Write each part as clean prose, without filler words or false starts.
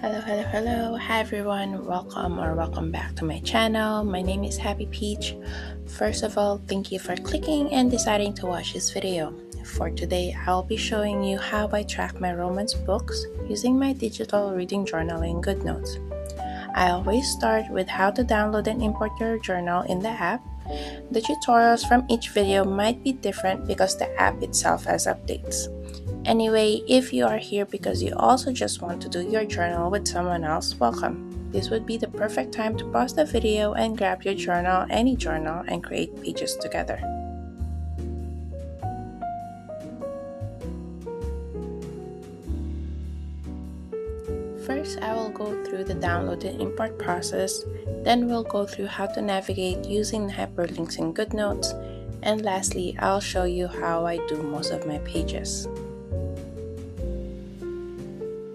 Hello. Hi everyone. Welcome back to my channel. My name is Happy Peach. First of all, thank you for clicking and deciding to watch this video. For today, I'll be showing you how I track my romance books using my digital reading journal in GoodNotes. I always start with how to download and import your journal in the app. The tutorials from each video might be different because the app itself has updates. Anyway, if you are here because you also just want to do your journal with someone else, welcome. This would be the perfect time to pause the video and grab your journal, any journal, and create pages together. First, I will go through the download and import process, then we'll go through how to navigate using hyperlinks in GoodNotes, and lastly, I'll show you how I do most of my pages.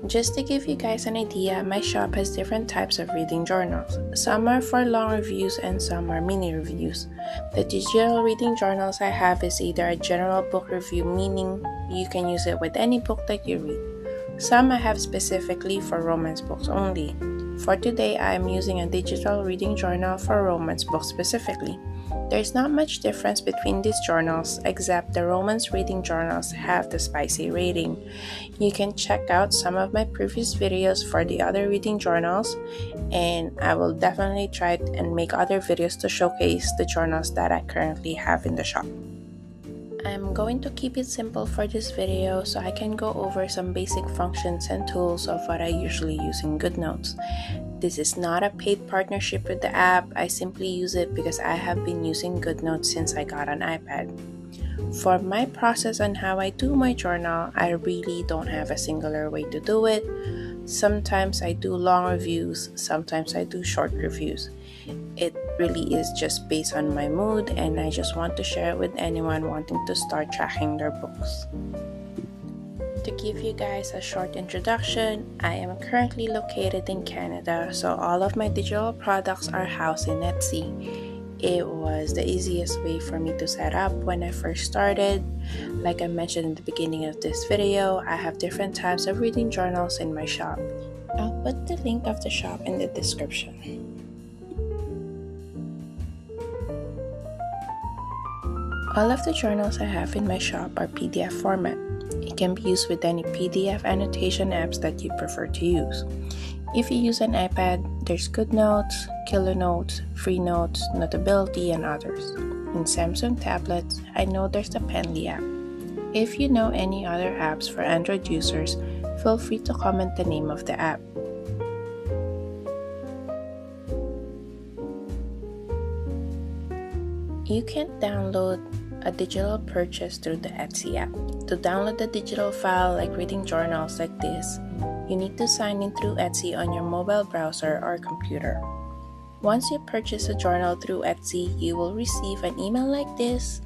Just to give you guys an idea, my shop has different types of reading journals. Some are for long reviews and some are mini reviews. The digital reading journals I have is either a general book review, meaning you can use it with any book that you read. Some I have specifically for romance books only. For today, I am using a digital reading journal for romance books specifically. There's not much difference between these journals except the romance reading journals have the spicy rating. You can check out some of my previous videos for the other reading journals, and I will definitely try and make other videos to showcase the journals that I currently have in the shop. I'm going to keep it simple for this video so I can go over some basic functions and tools of what I usually use in GoodNotes. This is not a paid partnership with the app. I simply use it because I have been using GoodNotes since I got an iPad. For my process on how I do my journal, I really don't have a singular way to do it. Sometimes I do long reviews, sometimes I do short reviews. It really is just based on my mood, and I just want to share it with anyone wanting to start tracking their books. To give you guys a short introduction, I am currently located in Canada, so all of my digital products are housed in Etsy. It was the easiest way for me to set up when I first started. Like I mentioned in the beginning of this video, I have different types of reading journals in my shop. I'll put the link of the shop in the description. All of the journals I have in my shop are PDF format. It can be used with any PDF annotation apps that you prefer to use. If you use an iPad, there's GoodNotes, Killer Notes, Free Notes, Notability, and others. In Samsung tablets, I know there's the Penly app. If you know any other apps for Android users, feel free to comment the name of the app. You can download a digital purchase through the Etsy app. To download the digital file like reading journals like this, you need to sign in through Etsy on your mobile browser or computer. Once you purchase a journal through Etsy, you will receive an email like this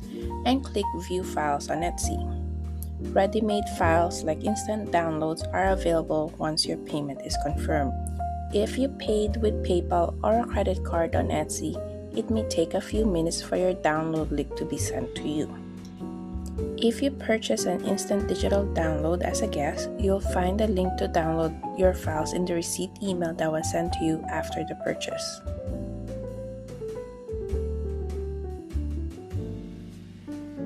and click View Files on Etsy. Ready-made files like instant downloads are available once your payment is confirmed. If you paid with PayPal or a credit card on Etsy, it may take a few minutes for your download link to be sent to you. If you purchase an instant digital download as a guest, you'll find the link to download your files in the receipt email that was sent to you after the purchase.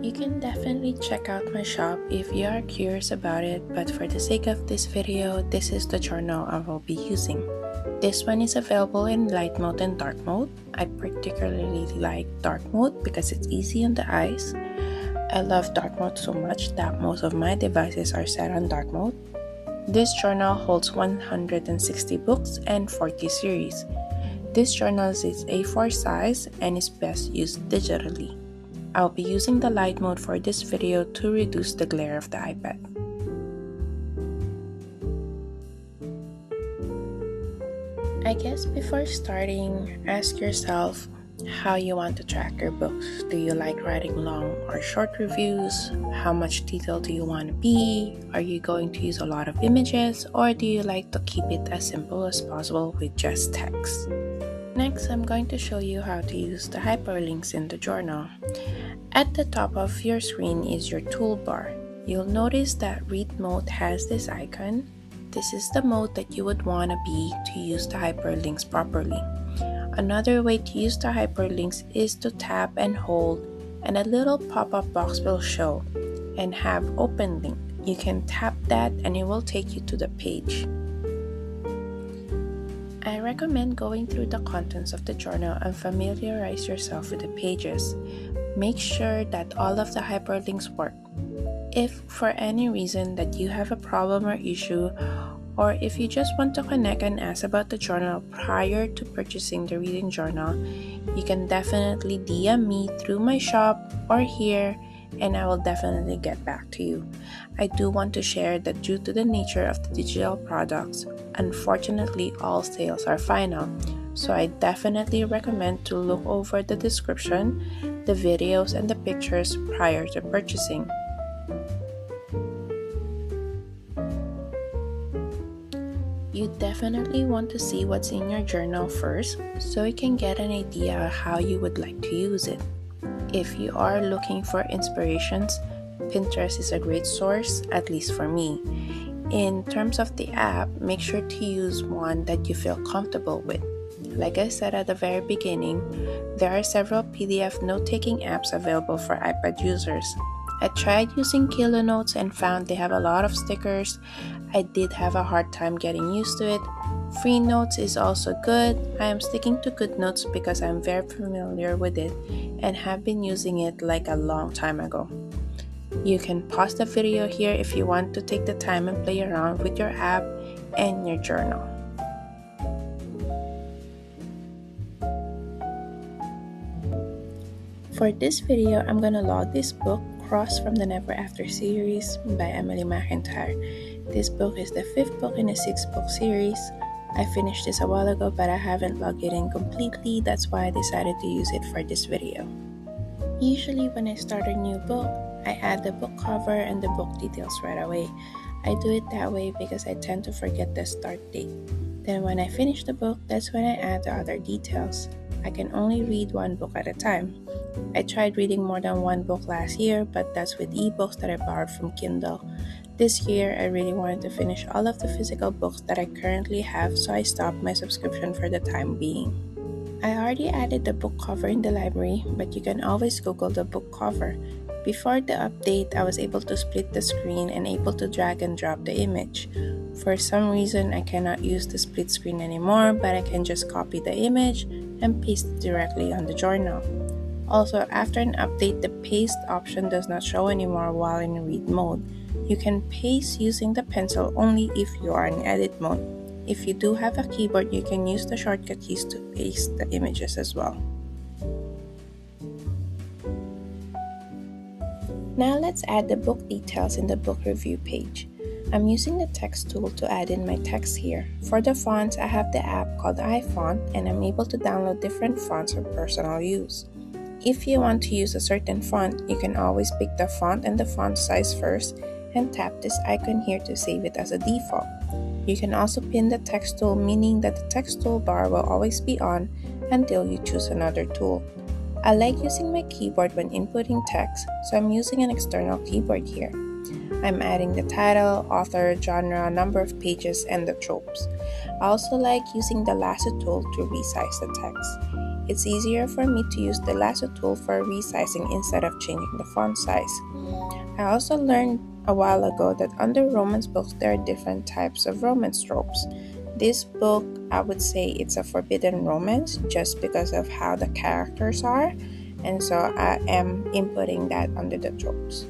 You can definitely check out my shop if you are curious about it, but for the sake of this video, this is the journal I will be using. This one is available in light mode and dark mode. I particularly like dark mode because it's easy on the eyes. I love dark mode so much that most of my devices are set on dark mode. This journal holds 160 books and 40 series. This journal is A4 size and is best used digitally. I'll be using the light mode for this video to reduce the glare of the iPad. I guess before starting, ask yourself how you want to track your books. Do you like writing long or short reviews? How much detail do you want to be? Are you going to use a lot of images, or do you like to keep it as simple as possible with just text? Next, I'm going to show you how to use the hyperlinks in the journal. At the top of your screen is your toolbar. You'll notice that read mode has this icon. this is the mode that you would want to be to use the hyperlinks properly. Another way to use the hyperlinks is to tap and hold, and a little pop-up box will show and have open link. You can tap that and it will take you to the page. I recommend going through the contents of the journal and familiarize yourself with the pages. Make sure that all of the hyperlinks work. If for any reason that you have a problem or issue, or if you just want to connect and ask about the journal prior to purchasing the reading journal, you can definitely DM me through my shop or here, and I will definitely get back to you. I do want to share that due to the nature of the digital products, unfortunately all sales are final, so I definitely recommend to look over the description, the videos, and the pictures prior to purchasing. You definitely want to see what's in your journal first so you can get an idea of how you would like to use it. If you are looking for inspirations, Pinterest is a great source, at least for me. In terms of the app, make sure to use one that you feel comfortable with. Like I said at the very beginning, there are several PDF note-taking apps available for iPad users. I tried using GoodNotes and found they have a lot of stickers. I did have a hard time getting used to it. Free Notes is also good. I am sticking to GoodNotes because I'm very familiar with it and have been using it like a long time ago. You can pause the video here if you want to take the time and play around with your app and your journal. For this video, I'm gonna log this book, Cross from the Never After series by Emily McIntire. This book is the 5th book in a 6-book series. I finished this a while ago, but I haven't logged it in completely. That's why I decided to use it for this video. Usually when I start a new book, I add the book cover and the book details right away. I do it that way because I tend to forget the start date. Then when I finish the book, that's when I add the other details. I can only read one book at a time. I tried reading more than one book last year, but that's with ebooks that I borrowed from Kindle. This year, I really wanted to finish all of the physical books that I currently have, so I stopped my subscription for the time being. I already added the book cover in the library, but you can always Google the book cover. Before the update, I was able to split the screen and able to drag and drop the image. For some reason, I cannot use the split screen anymore, but I can just copy the image and paste it directly on the journal. Also, after an update, the paste option does not show anymore while in read mode. You can paste using the pencil only if you are in edit mode. If you do have a keyboard, you can use the shortcut keys to paste the images as well. Now let's add the book details in the book review page. I'm using the text tool to add in my text here. For the fonts, I have the app called iFont, and I'm able to download different fonts for personal use. If you want to use a certain font, you can always pick the font and the font size first and tap this icon here to save it as a default. You can also pin the text tool, meaning that the text toolbar will always be on until you choose another tool. I like using my keyboard when inputting text, so I'm using an external keyboard here. I'm adding the title, author, genre, number of pages, and the tropes. I also like using the lasso tool to resize the text. It's easier for me to use the lasso tool for resizing instead of changing the font size. I also learned a while ago that under romance books there are different types of romance tropes. This book, I would say it's a forbidden romance just because of how the characters are, and so I am inputting that under the tropes.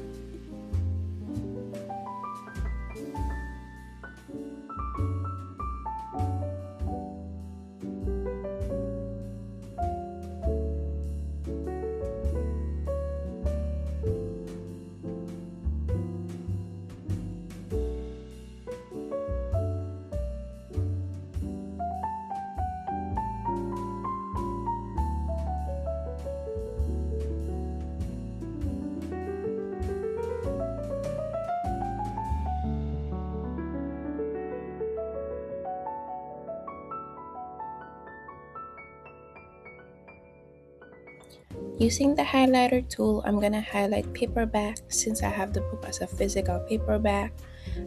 Using the highlighter tool, I'm going to highlight paperback since I have the book as a physical paperback.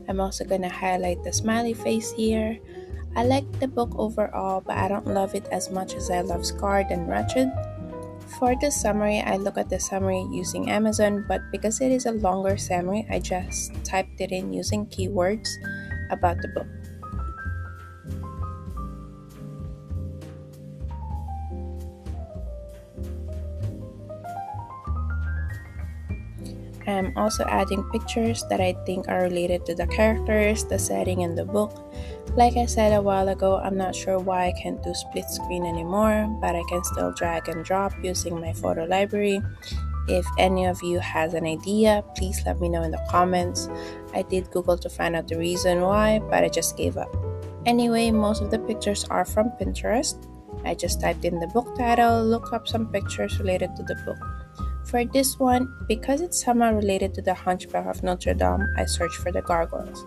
I'm also gonna highlight the smiley face here. I like the book overall, but I don't love it as much as I love Scarred and Wretched. For the summary, I look at the summary using Amazon, but because it is a longer summary, I just typed it in using keywords about the book. I'm also adding pictures that I think are related to the characters, the setting, and the book. Like I said a while ago, I'm not sure why I can't do split screen anymore, but I can still drag and drop using my photo library. If any of you has an idea, please let me know in the comments. I did Google to find out the reason why, but I just gave up. Anyway, most of the pictures are from Pinterest. I just typed in the book title, look up some pictures related to the book. For this one, because it's somehow related to the Hunchback of Notre Dame, I searched for the gargoyles.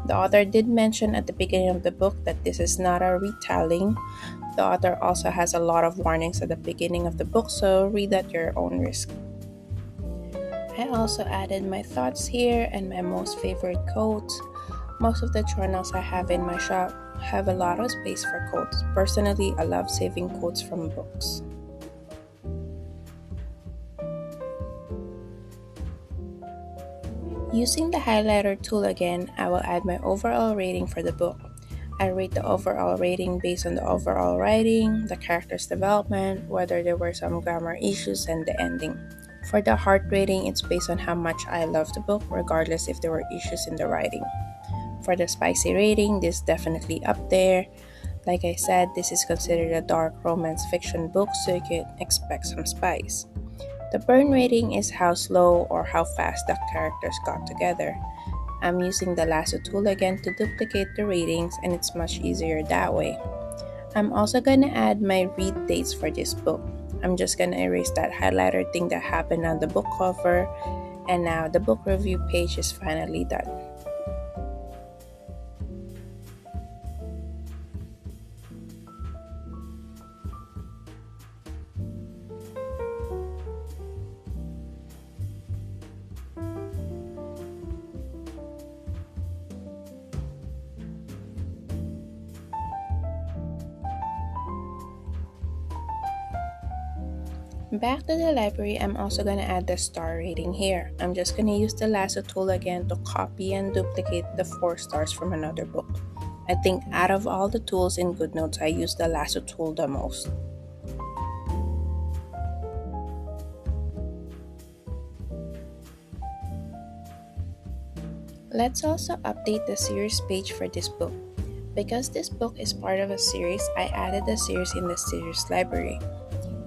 The author did mention at the beginning of the book that this is not a retelling. The author also has a lot of warnings at the beginning of the book, so read at your own risk. I also added my thoughts here and my most favorite quotes. Most of the journals I have in my shop have a lot of space for quotes. Personally, I love saving quotes from books. Using the highlighter tool again, I will add my overall rating for the book. I rate the overall rating based on the overall writing, the character's development, whether there were some grammar issues, and the ending. For the heart rating, it's based on how much I love the book, regardless if there were issues in the writing. For the spicy rating, this is definitely up there. Like I said, this is considered a dark romance fiction book, so you can expect some spice. The burn rating is how slow or how fast the characters got together. I'm using the lasso tool again to duplicate the ratings, and it's much easier that way. I'm also gonna add my read dates for this book. I'm just gonna erase that highlighter thing that happened on the book cover, and now the book review page is finally done. Back to the library, I'm also going to add the star rating here. I'm just going to use the lasso tool again to copy and duplicate the 4 stars from another book. I think out of all the tools in GoodNotes, I use the lasso tool the most. Let's also update the series page for this book. Because this book is part of a series, I added the series in the series library.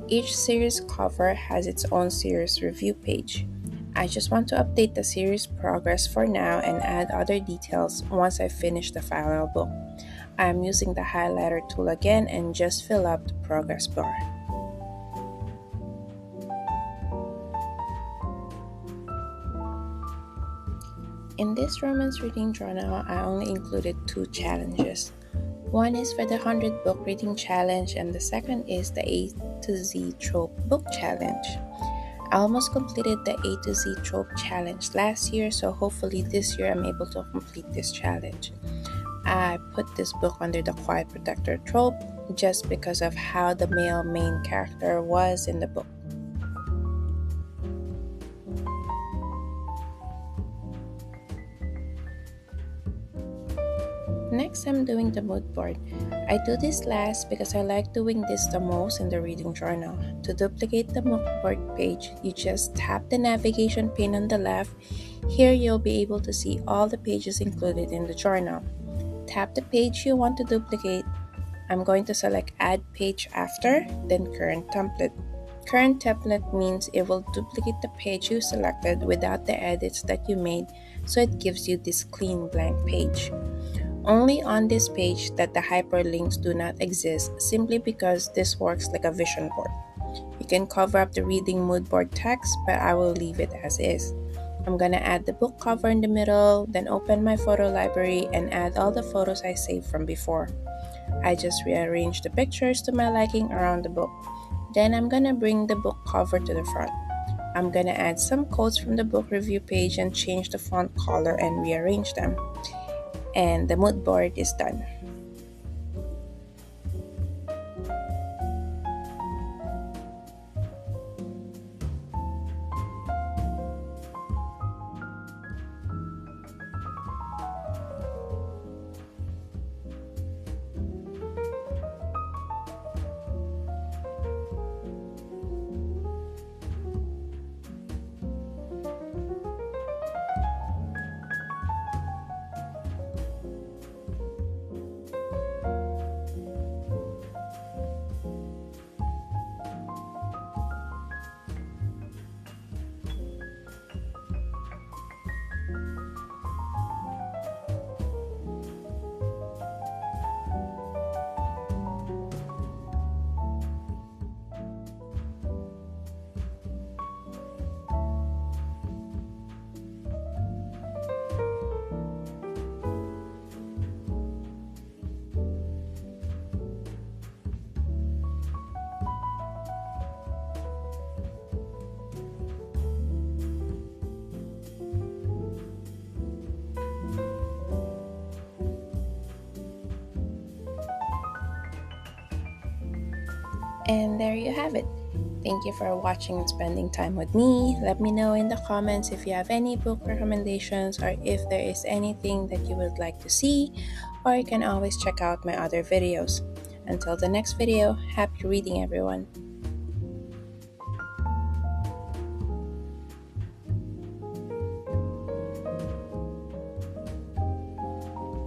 Each series cover has its own series review page. I just want to update the series progress for now and add other details once I finish the final book. I am using the highlighter tool again and just fill up the progress bar. In this romance reading journal, I only included 2 challenges. One is for the 100 book reading challenge, and the second is the A to Z trope book challenge. I almost completed the A to Z trope challenge last year, so hopefully this year I'm able to complete this challenge. I put this book under the Quiet Protector trope just because of how the male main character was in the book. Next, I'm doing the mood board. I do this last because I like doing this the most in the reading journal. To duplicate the mood board page, you just tap the navigation pane on the left. Here you'll be able to see all the pages included in the journal. Tap the page you want to duplicate. I'm going to select Add Page After, then Current Template. Current template means it will duplicate the page you selected without the edits that you made, so it gives you this clean blank page. Only on this page that the hyperlinks do not exist, simply because this works like a vision board. You can cover up the reading mood board text, but I will leave it as is. I'm gonna add the book cover in the middle, then open my photo library and add all the photos I saved from before. I just rearrange the pictures to my liking around the book. Then I'm gonna bring the book cover to the front. I'm gonna add some quotes from the book review page and change the font color and rearrange them. And the mood board is done. And there you have it. Thank you for watching and spending time with me. Let me know in the comments if you have any book recommendations or if there is anything that you would like to see, or you can always check out my other videos. Until the next video, happy reading everyone.